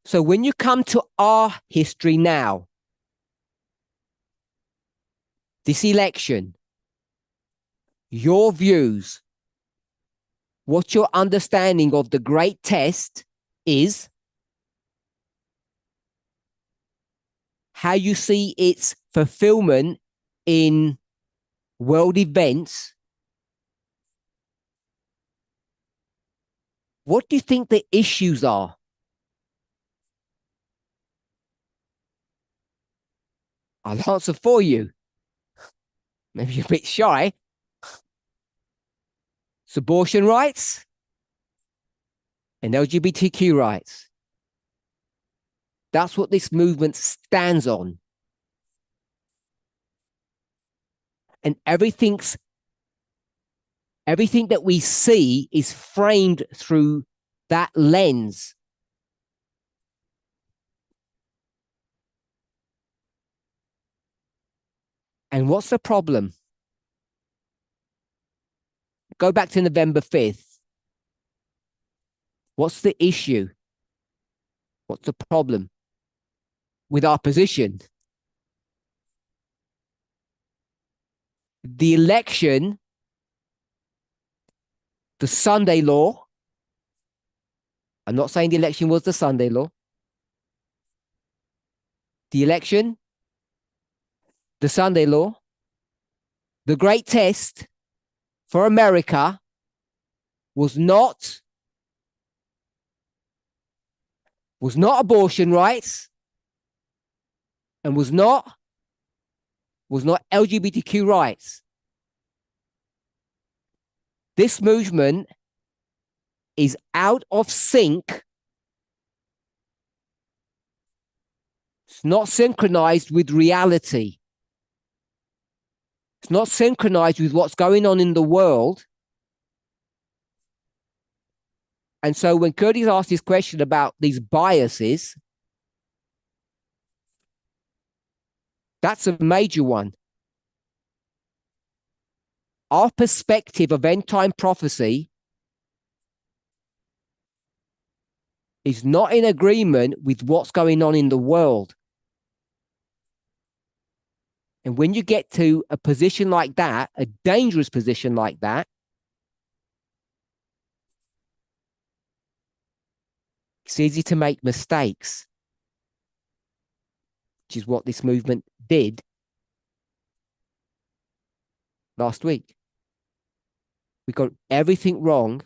So when you come to our history now, this election, your views, what your understanding of the great test is, how you see its fulfillment in world events, what do you think the issues are? I'll answer for you. Maybe you're a bit shy. It's abortion rights and LGBTQ rights. That's what this movement stands on. And everything that we see is framed through that lens. And what's the problem? Go back to November 5th. What's the issue? What's the problem with our position? The election, the Sunday law. I'm not saying the election was the Sunday law. The election, the Sunday law, the great test for America was not abortion rights and was not LGBTQ rights. This movement is out of sync. It's not synchronized with reality. It's not synchronized with what's going on in the world. And so when Curtis asked this question about these biases, that's a major one. Our perspective of end-time prophecy is not in agreement with what's going on in the world. And when you get to a position like that, a dangerous position like that, it's easy to make mistakes, which is what this movement did last week. We got everything wrong.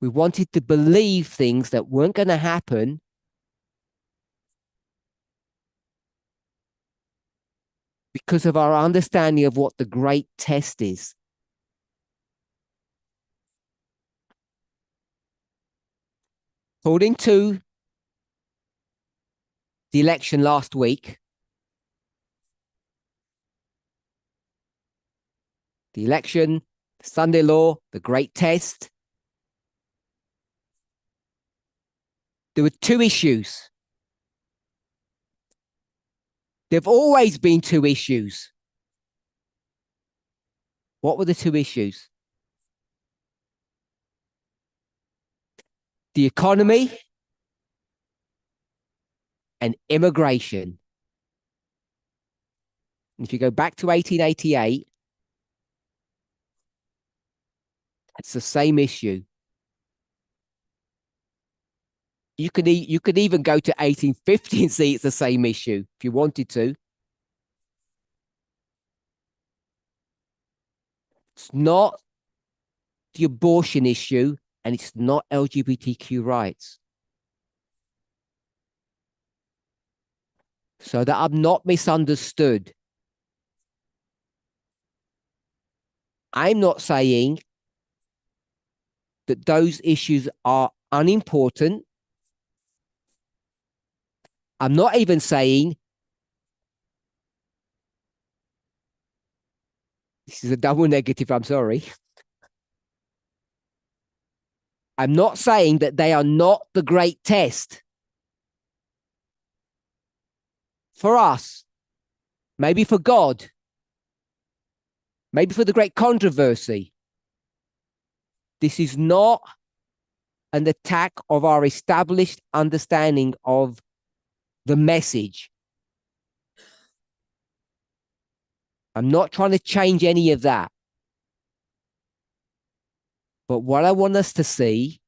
We wanted to believe things that weren't going to happen. Because of our understanding of what the great test is. According to the election last week, the election, the Sunday law, the great test, there were two issues. There have always been two issues. What were the two issues? The economy and immigration. And if you go back to 1888, it's the same issue. You could even go to 1850 and see it's the same issue if you wanted to. It's not the abortion issue, and it's not LGBTQ rights. So that I'm not misunderstood. I'm not saying that those issues are unimportant. I'm not even saying this is a double negative, I'm sorry. I'm not saying that they are not the great test. For us, maybe for God, maybe for the great controversy. This is not an attack of our established understanding of the message. I'm not trying to change any of that. But what I want us to see,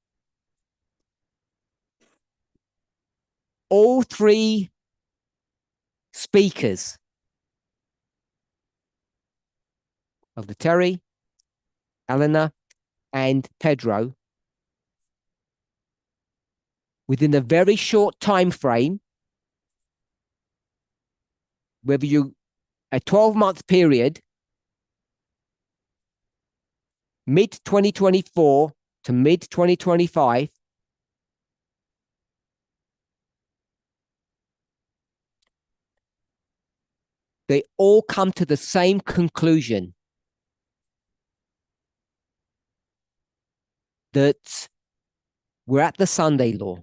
all three speakers of the Terry, Eleanor, and Pedro, within a very short time frame, whether you a 12-month period, mid-2024 to mid-2025, they all come to the same conclusion, that we're at the Sunday law.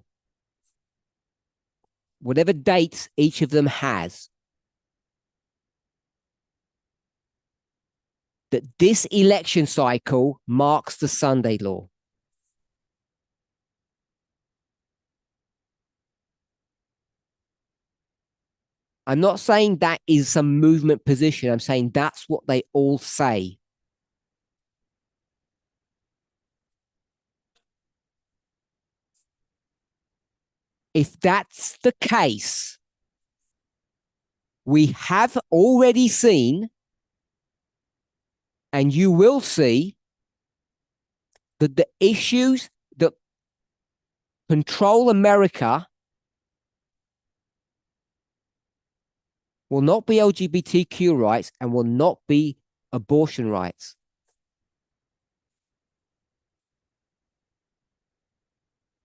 Whatever dates each of them has, that this election cycle marks the Sunday law. I'm not saying that is some movement position. I'm saying that's what they all say. If that's the case, we have already seen, and you will see, that the issues that control America will not be LGBTQ rights and will not be abortion rights.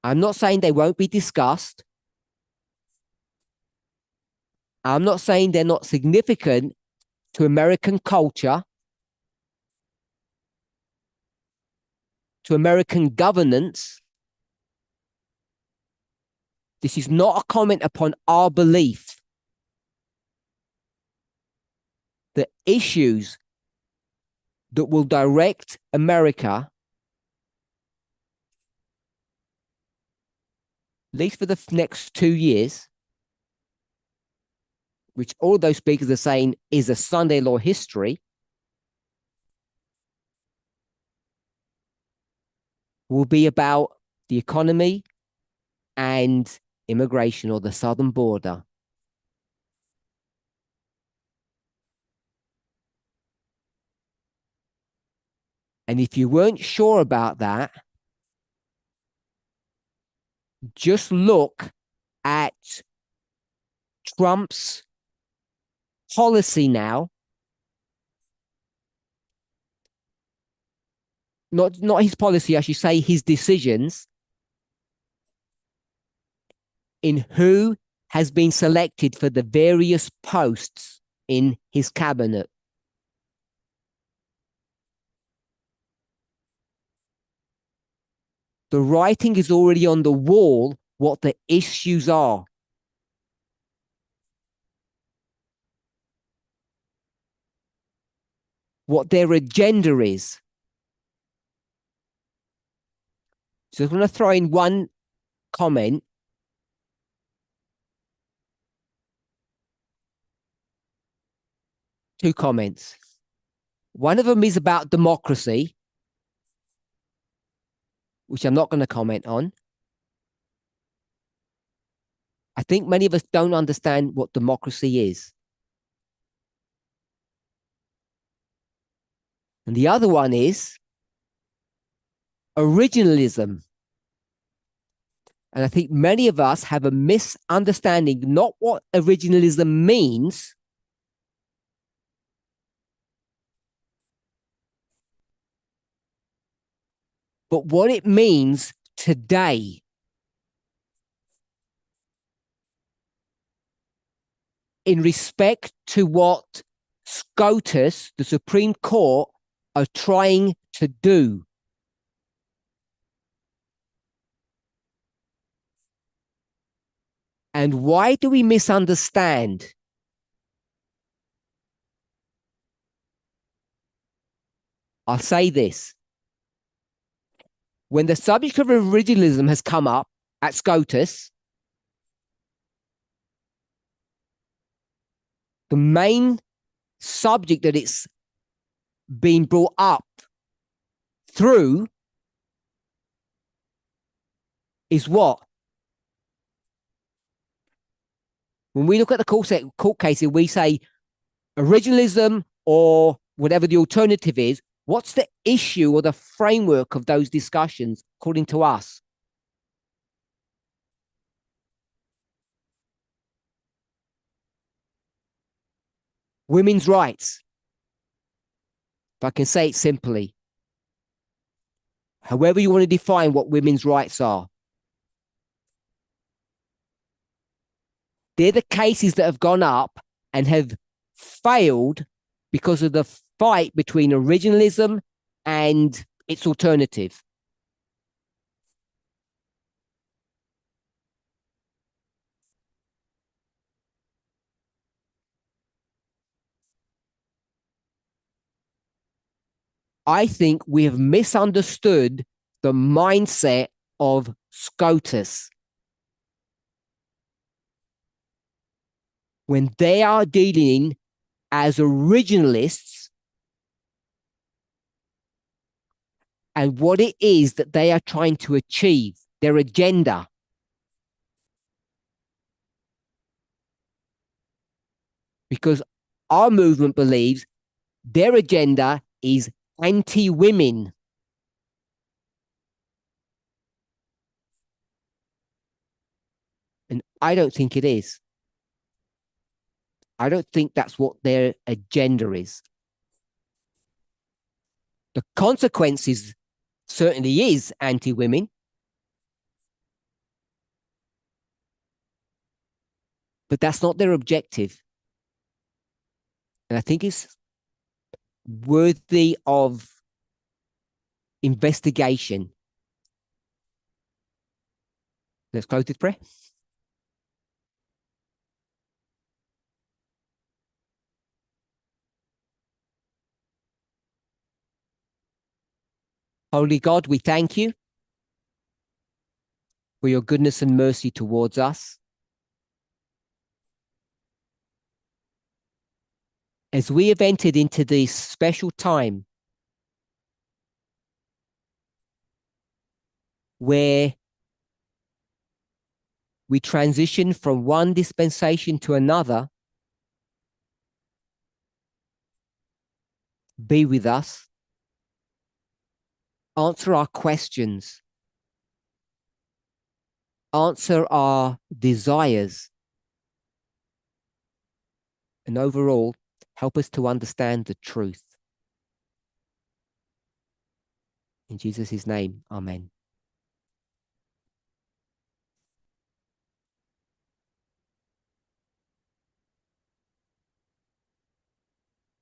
I'm not saying they won't be discussed. I'm not saying they're not significant to American culture, to American governance. This is not a comment upon our belief. The issues that will direct America, at least for the next 2 years, which all those speakers are saying is a Sunday law history, will be about the economy and immigration, or the southern border. And if you weren't sure about that, just look at Trump's policy now. Not his policy, I should say his decisions in who has been selected for the various posts in his cabinet. The writing is already on the wall what the issues are. What their agenda is. So I'm going to throw in one comment. Two comments. One of them is about democracy, which I'm not going to comment on. I think many of us don't understand what democracy is. And the other one is originalism. And I think many of us have a misunderstanding, not what originalism means, but what it means today. In respect to what SCOTUS, the Supreme Court, are trying to do. And why do we misunderstand? I'll say this. When the subject of originalism has come up at SCOTUS, the main subject that it's been brought up through is what? When we look at the court cases, we say originalism or whatever the alternative is. What's the issue or the framework of those discussions, according to us? Women's rights. If I can say it simply. However you want to define what women's rights are. They're the cases that have gone up and have failed because of the fight between originalism and its alternative. I think we have misunderstood the mindset of SCOTUS. When they are dealing as originalists and what it is that they are trying to achieve, their agenda. Because our movement believes their agenda is anti-women. And I don't think it is. I don't think that's what their agenda is. The consequences certainly is anti-women. But that's not their objective. And I think it's worthy of investigation. Let's close with prayer. Holy God, we thank you for your goodness and mercy towards us. As we have entered into this special time where we transition from one dispensation to another, be with us, answer our questions, answer our desires, and overall, help us to understand the truth. In Jesus' name, amen.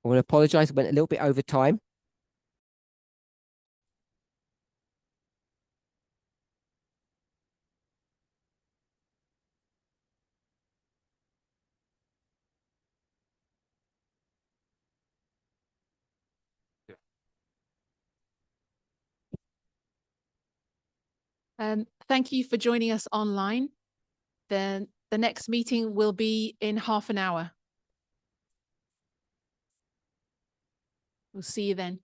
I want to apologize, I went a little bit over time. Thank you for joining us online. The next meeting will be in half an hour. We'll see you then.